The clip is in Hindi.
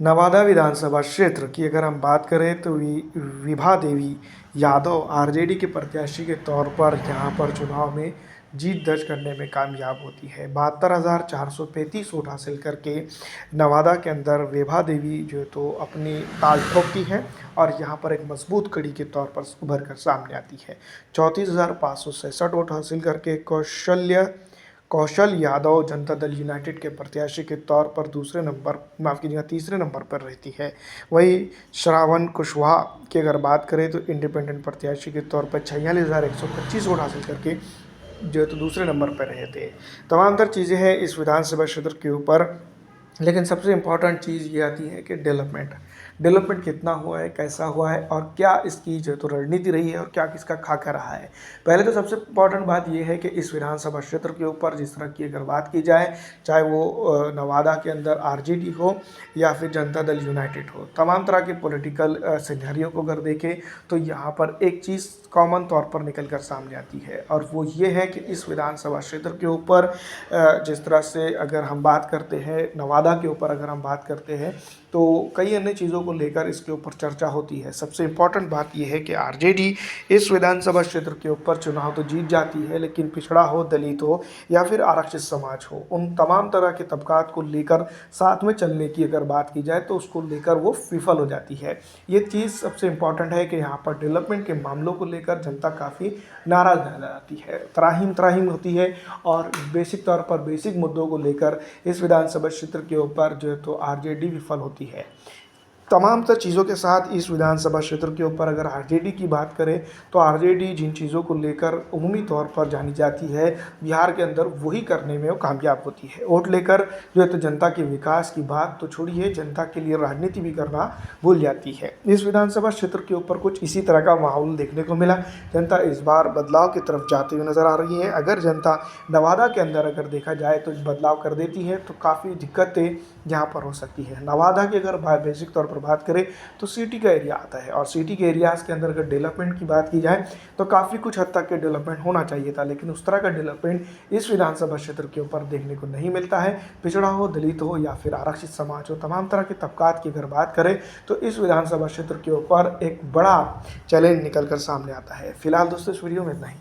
नवादा विधानसभा क्षेत्र की अगर हम बात करें तो विभा देवी यादव आरजेडी के प्रत्याशी के तौर पर यहाँ पर चुनाव में जीत दर्ज करने में कामयाब होती है। 72,435 वोट हासिल करके नवादा के अंदर विभा देवी जो तो अपनी ताल ठोकती है और यहाँ पर एक मजबूत कड़ी के तौर पर उभर कर सामने आती है। 34,566 वोट हासिल करके कौशल यादव जनता दल यूनाइटेड के प्रत्याशी के तौर पर तीसरे नंबर पर रहती है। वहीं श्रावण कुशवाहा की अगर बात करें तो इंडिपेंडेंट प्रत्याशी के तौर पर 46,125 वोट हासिल करके जो तो दूसरे नंबर पर रहे थे। तमाम तर चीज़ें हैं इस विधानसभा क्षेत्र के ऊपर, लेकिन सबसे इम्पॉर्टेंट चीज़ ये आती है कि डेवलपमेंट कितना हुआ है, कैसा हुआ है और क्या इसकी जो तो रणनीति रही है और क्या किसका खाका रहा है। पहले तो सबसे इम्पॉर्टेंट बात ये है कि इस विधानसभा क्षेत्र के ऊपर जिस तरह की अगर बात की जाए, चाहे वो नवादा के अंदर आरजेडी हो या फिर जनता दल यूनाइटेड हो, तमाम तरह के पॉलिटिकल सिनेरियो को अगर देखें तो यहाँ पर एक चीज़ कॉमन तौर पर निकल कर सामने आती है और वो ये है कि इस विधानसभा क्षेत्र के ऊपर जिस तरह से अगर हम बात करते हैं, नवादा के ऊपर अगर हम बात करते हैं तो कई अन्य चीज़ों को लेकर इसके ऊपर चर्चा होती है। सबसे इम्पॉर्टेंट बात यह है कि आरजेडी इस विधानसभा क्षेत्र के ऊपर चुनाव तो जीत जाती है, लेकिन पिछड़ा हो, दलित हो या फिर आरक्षित समाज हो, उन तमाम तरह के तबकात को लेकर साथ में चलने की अगर बात की जाए तो उसको लेकर वो विफल हो जाती है। ये चीज़ सबसे इम्पॉर्टेंट है कि यहाँ पर डेवलपमेंट के मामलों को लेकर जनता काफ़ी नाराज़ नजर आती है, त्राहिम होती है और बेसिक तौर पर बेसिक मुद्दों को लेकर इस विधानसभा क्षेत्र के ऊपर जो है तो आरजेडी विफल होती है। तमाम तर चीज़ों के साथ इस विधानसभा क्षेत्र के ऊपर अगर आरजेडी की बात करें तो आरजेडी जिन चीज़ों को लेकर उमूमी तौर पर जानी जाती है बिहार के अंदर, वही करने में वो कामयाब होती है। वोट लेकर जो है तो जनता के विकास की बात तो छोड़िए, जनता के लिए राजनीति भी करना भूल जाती है। इस विधानसभा क्षेत्र के ऊपर कुछ इसी तरह का माहौल देखने को मिला। जनता इस बार बदलाव की तरफ जाती हुई नज़र आ रही है। अगर जनता नवादा के अंदर अगर देखा जाए तो बदलाव कर देती है तो काफ़ी दिक्कतें यहाँ पर हो सकती है। नवादा की अगर बेसिक तौर पर बात करें तो सिटी का एरिया आता है और सिटी के एरियाज़ के अंदर अगर डेवलपमेंट की बात की जाए तो काफ़ी कुछ हद तक के डेवलपमेंट होना चाहिए था, लेकिन उस तरह का डेवलपमेंट इस विधानसभा क्षेत्र के ऊपर देखने को नहीं मिलता है। पिछड़ा हो, दलित हो या फिर आरक्षित समाज हो, तमाम तरह के तबकात की अगर बात करें तो इस विधानसभा क्षेत्र के ऊपर एक बड़ा चैलेंज निकल कर सामने आता है। फिलहाल दोस्तों इस वीडियो में इतना ही।